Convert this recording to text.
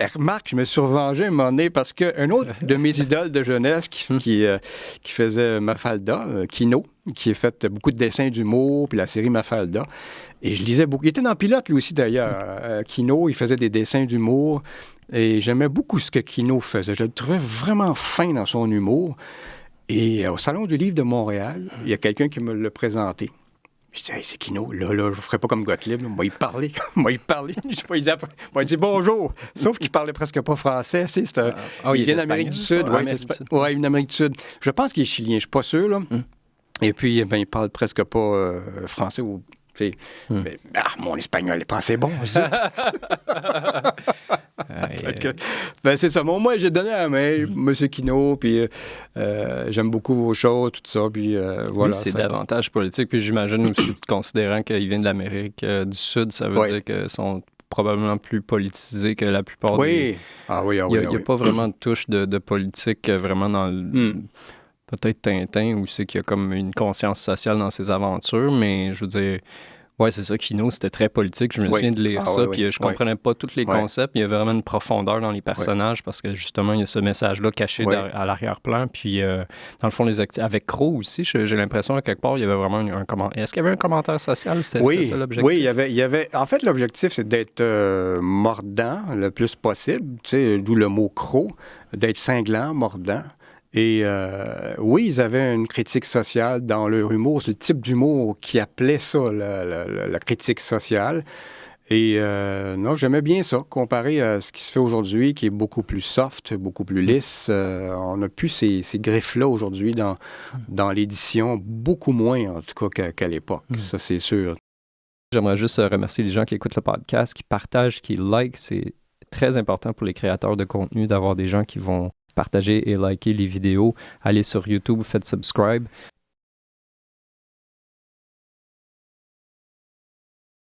remarque, je me suis revengé un moment donné parce qu'un autre de mes idoles de jeunesse qui faisait Mafalda, Kino, qui a fait beaucoup de dessins d'humour, puis la série Mafalda. Et je lisais beaucoup. Il était dans Pilote, lui aussi, d'ailleurs. Kino, il faisait des dessins d'humour. Et j'aimais beaucoup ce que Kino faisait. Je le trouvais vraiment fin dans son humour. Et au Salon du Livre de Montréal, il y a quelqu'un qui me l'a présenté. Je dis, hey, c'est Kino, là, je ne ferai pas comme Gottlieb, moi, il parlait. Il dit bonjour. Sauf qu'il parlait presque pas français. Il vient d'Amérique du Sud. Oui, il vient d'Amérique du Sud. Je pense qu'il est chilien, je ne suis pas sûr. Là. Et puis, il parle presque pas français ou. Mais, mon espagnol n'est pas assez bon. C'est ça. Moi, j'ai donné la main, M. Kino, puis j'aime beaucoup vos choses, tout ça, puis voilà. Oui, c'est davantage politique, puis j'imagine aussi, considérant qu'il vient de l'Amérique du Sud, ça veut dire qu'ils sont probablement plus politisés que la plupart des... Il n'y a pas vraiment de touche de politique vraiment dans le... Peut-être Tintin, où c'est qu'il y a comme une conscience sociale dans ses aventures, mais je veux dire... Oui, c'est ça. Kino, c'était très politique. Je me souviens de lire ça, puis je comprenais pas tous les concepts. Il y a vraiment une profondeur dans les personnages parce que, justement, il y a ce message-là caché à l'arrière-plan. Puis, dans le fond, avec Crow aussi, j'ai l'impression, à quelque part, il y avait vraiment un commentaire. Est-ce qu'il y avait un commentaire social? C'était ça l'objectif? Oui, il y avait... En fait, l'objectif, c'est d'être mordant le plus possible, d'où le mot croc, d'être cinglant, mordant. Et oui, ils avaient une critique sociale dans leur humour. C'est le type d'humour qui appelait ça la critique sociale. Et non, j'aimais bien ça, comparé à ce qui se fait aujourd'hui, qui est beaucoup plus soft, beaucoup plus lisse. On n'a plus ces griffes-là aujourd'hui dans l'édition, beaucoup moins en tout cas qu'à l'époque. Ça, c'est sûr. J'aimerais juste remercier les gens qui écoutent le podcast, qui partagent, qui likent. C'est très important pour les créateurs de contenu d'avoir des gens qui vont partager et liker les vidéos. Allez sur YouTube, faites subscribe.